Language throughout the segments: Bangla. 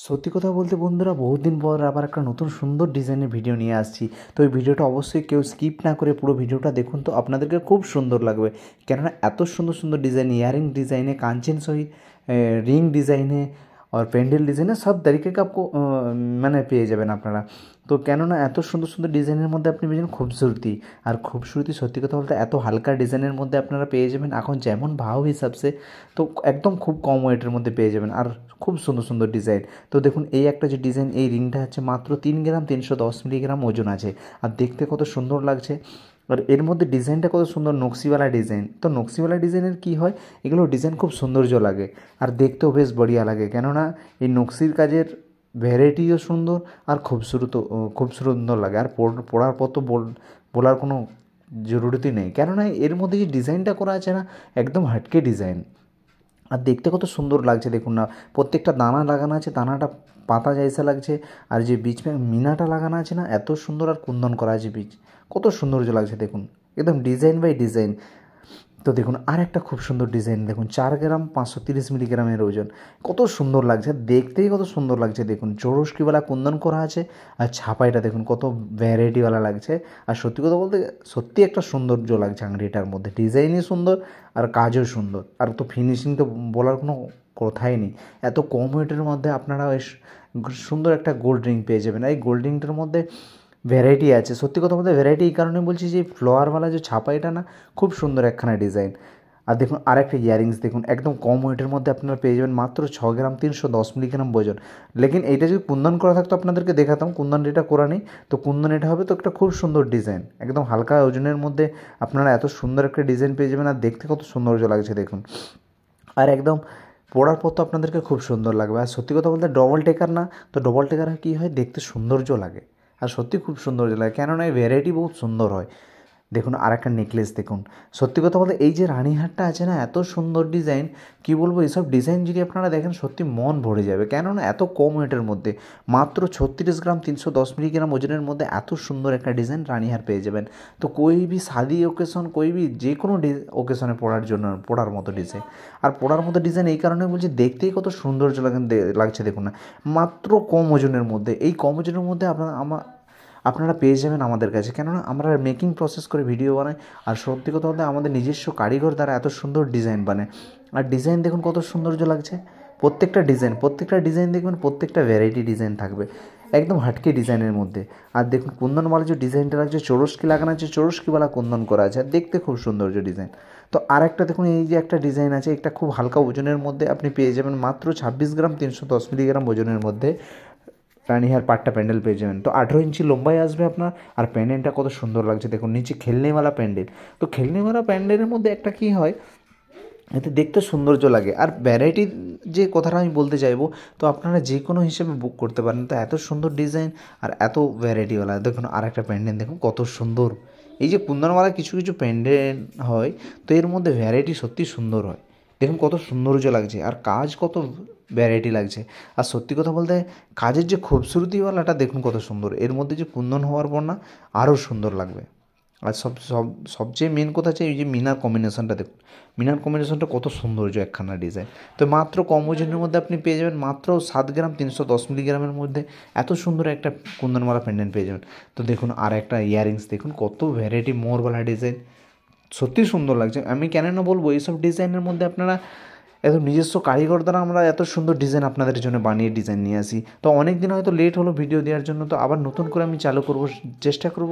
সত্যি কথা বলতে বন্ধুরা, বহুত দিন পর আবার একটা নতুন সুন্দর ডিজাইনের ভিডিও নিয়ে আসছি। তো এই ভিডিওটা অবশ্যই কেউ স্কিপ না করে পুরো ভিডিওটা দেখুন, তো আপনাদেরকে খুব সুন্দর লাগবে। কেননা এত সুন্দর সুন্দর ডিজাইন, ইয়াरिंग डिज़ाइन है, कांचन सही रिंग डिज़ाइन है और প্যান্ডেল ডিজাইন है, সব তরিকে কা আপকো মানে পেয়ে যাবেন আপনারা। তো কেননা এত সুন্দর সুন্দর ডিজাইনের মধ্যে আপনি পেয়ে যাবেন খুবসুরতি। আর খুবসুরতি সত্যি কথা বলতে এত হালকা ডিজাইনের মধ্যে আপনারা পেয়ে যাবেন এখন যেমন ভাव হিসাবসে, তো একদম খুব কম ওয়েটের মধ্যে পেয়ে যাবেন আর খুব সুন্দর সুন্দর ডিজাইন। তো দেখুন এই একটা যে ডিজাইন, এই রিংটা হচ্ছে মাত্র 3 গ্রাম 310 মিলিগ্রাম ওজন আছে। আর দেখতে কত সুন্দর লাগছে। আর এর মধ্যে ডিজাইনটা কত সুন্দর, নকশিওয়ালা ডিজাইন। তো নকশিওয়ালা ডিজাইনের কী হয়, এগুলো ডিজাইন খুব সৌন্দর্য লাগে আর দেখতেও বেশ বঢ়িয়া লাগে। কেননা এই নকশির কাজের ভ্যারাইটিও সুন্দর আর খুব সুন্দর লাগে। আর পড়ার পর তো বলার কোনো জরুরতই নেই, কেননা এর মধ্যে যে ডিজাইনটা করা আছে না, একদম হাটকে ডিজাইন। আর দেখতে কত সুন্দর লাগছে দেখুন না, প্রত্যেকটা দানা লাগানো আছে, দানাটা পাতা জैसा লাগছে। আর যে বীজ মিনাটা লাগানো আছে না, এত সুন্দর। আর কুন্দন করা আছে বীজ, কত সৌন্দর্য লাগছে দেখুন, একদম ডিজাইন বাই ডিজাইন। তো দেখুন আর একটা খুব সুন্দর ডিজাইন দেখুন, 4 গ্রাম 530 মিলিগ্রামের ওজন, কত সুন্দর লাগছে, দেখতেই কত সুন্দর লাগছে দেখুন। চৌরস্কিওয়ালা কুন্দন করা আছে আর ছাপাইটা দেখুন কত ভ্যারাইটিওয়ালা লাগছে। আর সত্যি কথা বলতে সত্যি একটা সৌন্দর্য লাগছে আংটিটার মধ্যে, ডিজাইনই সুন্দর আর কাজও সুন্দর। আর তো ফিনিশিং তো বলার কোনো কথাই নেই। এত কম ওয়েটের মধ্যে আপনারা সুন্দর একটা গোল্ড রিং পেয়ে যাবেন। এই গোল্ড রিংটার মধ্যে ভ্যারাইটি আছে, সত্যি কথা বলতে ভ্যারাইটি এই কারণে বলছি যে ফ্লোয়ারওয়ালা যে ছাপাইটা না, খুব সুন্দর একখানা ডিজাইন। আর দেখুন আর একটা ইয়ারিংস দেখুন, একদম কম ওয়েটের মধ্যে আপনারা পেয়ে যাবেন মাত্র 6 গ্রাম 310 মিলিগ্রাম ওজন। লেকিন এইটা যদি কুন্দন করা থাকতো আপনাদেরকে দেখাতাম, কুন্দন এটা করা নেই। তো কুন্দন এটা হবে তো একটা খুব সুন্দর ডিজাইন, একদম হালকা ওজনের মধ্যে আপনারা এত সুন্দর একটা ডিজাইন পেয়ে যাবেন। আর দেখতে কত সৌন্দর্য লাগছে দেখুন। আর একদম পরার পর তো আপনাদেরকে খুব সুন্দর লাগবে। আর সত্যি কথা বলতে ডবল টেকার না, তো ডবল টেকার কী হয়, দেখতে সৌন্দর্য লাগে আর সত্যি খুব সৌন্দর্য লাগে, কেননা এই ভ্যারাইটি বহুত সুন্দর হয়। দেখুন আর একটা নেকলেস দেখুন, সত্যি কথা বলতে এই যে রানীহারটা আছে না, এত সুন্দর ডিজাইন, কী বলবো। এইসব ডিজাইন যদি আপনারা দেখেন সত্যি মন ভরে যাবে, কেননা এত কম ওয়েটের মধ্যে মাত্র 36 গ্রাম 310 মিলিগ্রাম ওজনের মধ্যে এত সুন্দর একটা ডিজাইন রানীহার পেয়ে যাবেন। তো কোই ভি শাদি ওকেশন, কোই ভি যে কোনো ওকেশনে পড়ার মতো ডিজাইন। আর পড়ার মতো ডিজাইন এই কারণে বলছি, দেখতেই কত সৌন্দর্য লাগছে দেখুন না, মাত্র কম ওজনের মধ্যে। এই কম ওজনের মধ্যে আপনারা পেয়ে যাবেন আমাদের কাছে, কেননা আমরা মেকিং প্রসেস করে ভিডিও বানাই। আর সত্যি কথা বলতে আমাদের নিজস্ব কারিগর দ্বারা এত সুন্দর ডিজাইন বানায়। আর ডিজাইন দেখুন কত সৌন্দর্য লাগছে, প্রত্যেকটা ডিজাইন দেখবেন, প্রত্যেকটা ভ্যারাইটি ডিজাইন থাকবে একদম হাটকে ডিজাইনের মধ্যে। আর দেখুন কুন্দনওয়ালা যে ডিজাইনটা লাগছে, চৌরস্কি লাগানো আছে, চৌরস্কিওয়ালা কুন্দন করা আছে, আর দেখতে খুব সৌন্দর্য ডিজাইন। তো আর একটা দেখুন, এই যে একটা ডিজাইন আছে, একটা খুব হালকা ওজনের মধ্যে আপনি পেয়ে যাবেন মাত্র 26 গ্রাম 310 মিলিগ্রাম ওজনের মধ্যে রানীহার পাট্টা প্যান্ডেল পেয়ে যাবেন। তো 18 ইঞ্চি লম্বাই আসবে আপনার। আর প্যান্ডেলটা কত সুন্দর লাগছে দেখুন, নিচে খেলনেওয়ালা প্যান্ডেল। তো খেলনেওয়ালা প্যান্ডেলের মধ্যে একটা কী হয়, এতে দেখতে সৌন্দর্য লাগে। আর ভ্যারাইটি যে কথাটা আমি বলতে চাইবো, তো আপনারা যে কোনো হিসেবে বুক করতে পারেন। তো এত সুন্দর ডিজাইন আর এত ভ্যারাইটিওয়ালা দেখুন। আর একটা প্যান্ডেল দেখুন কত সুন্দর। এই যে কুন্দনওয়ালা কিছু কিছু প্যান্ডেল হয়, তো এর মধ্যে ভ্যারাইটি সত্যি সুন্দর হয় দেখুন, কত সৌন্দর্য লাগছে আর কাজ কত ভ্যারাইটি লাগছে। আর সত্যি কথা বলতে কাজের যে খুবসুরতিওয়ালাটা দেখুন কত সুন্দর, এর মধ্যে যে কুন্দন হওয়ার পর না আরও সুন্দর লাগবে। আর সবচেয়ে মেন কথা হচ্ছে এই যে মিনার কম্বিনেশনটা দেখুন, মিনার কম্বিনেশনটা কত সৌন্দর্য একখানা ডিজাইন। তো মাত্র কম ওজনের মধ্যে আপনি পেয়ে যাবেন মাত্র 7 গ্রাম 310 মিলিগ্রামের মধ্যে এত সুন্দর একটা কুন্দনওয়ালা পেন্ডেন্ট পেয়ে যাবেন। তো দেখুন আর একটা ইয়ারিংস দেখুন, কত ভ্যারাইটি মোরওয়ালা ডিজাইন, সত্যি সুন্দর লাগছে। আমি কেন না বলবো, এইসব ডিজাইনের মধ্যে আপনারা একদম নিজস্ব কারিগর দ্বারা আমরা এত সুন্দর ডিজাইন আপনাদের জন্য বানিয়ে ডিজাইন নিয়ে আসি। তো অনেক দিন হয়তো লেট হলো ভিডিও দেওয়ার জন্য, তো আবার নতুন করে আমি চালু করব, চেষ্টা করব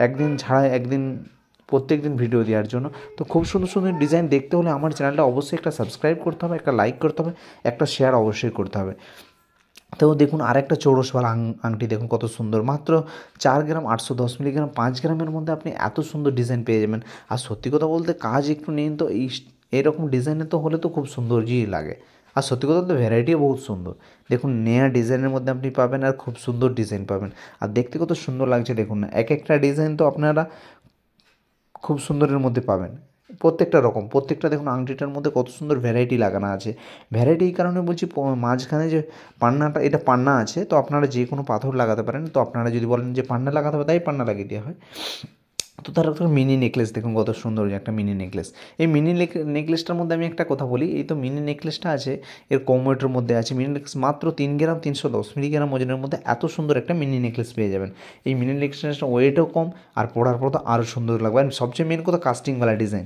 একদিন ছাড়া একদিন প্রত্যেক দিন ভিডিও দেওয়ার জন্য। তো খুব সুন্দর সুন্দর ডিজাইন দেখতে হলে আমার চ্যানেলটা অবশ্যই একটা সাবস্ক্রাইব করতে হবে, একটা লাইক করতে হবে, একটা শেয়ার অবশ্যই করতে হবে। তো দেখুন আরেকটা চৌরসওয়ালা আংটি দেখুন কত সুন্দর, মাত্র 4 গ্রাম 810 মিলিগ্রাম, 5 গ্রামের মধ্যে আপনি এত সুন্দর ডিজাইন পেয়ে যাবেন। আর সত্যি কথা বলতে কাজ একটু নিন, তো এরকম ডিজাইনের তো হলে তো খুব সৌন্দর্যই লাগে। আর সত্যি কথা বলতে ভ্যারাইটিও বহুত সুন্দর দেখুন, নেয়া ডিজাইনের মধ্যে আপনি পাবেন আর খুব সুন্দর ডিজাইন পাবেন। আর দেখতে কত সুন্দর লাগছে দেখুন না, এক একটা ডিজাইন তো আপনারা খুব সুন্দরের মধ্যে পাবেন, প্রত্যেকটা দেখুন আংটিটার মধ্যে কত সুন্দর ভ্যারাইটি লাগানো আছে। ভ্যারাইটি এই কারণে বলছি, মাঝখানে যে পান্নাটা, এটা পান্না আছে, তো আপনারা যে কোনো পাথর লাগাতে পারেন। তো আপনারা যদি বলেন যে পান্না লাগাতে হবে, তাই পান্না লাগিয়ে দেওয়া হয়। তো তার একটা মিনি নেকলেস দেখুন কত সুন্দর একটা মিনি নেকলেস। এই মিনি নেকলেসটার মধ্যে আমি একটা কথা বলি, এই তো মিনি নেকলেসটা আছে এর কম ওয়েটের মধ্যে আছে। মিনি নেকলেস মাত্র 3 গ্রাম 310 মিলিগ্রাম ওজনের মধ্যে এত সুন্দর একটা মিনি নেকলেস পেয়ে যাবেন। এই মিনি নেকলেসটা ওয়েটও কম আর পরার পর তো আরও সুন্দর লাগবে। আর সবচেয়ে মেন কথা কাস্টিংওয়ালা ডিজাইন,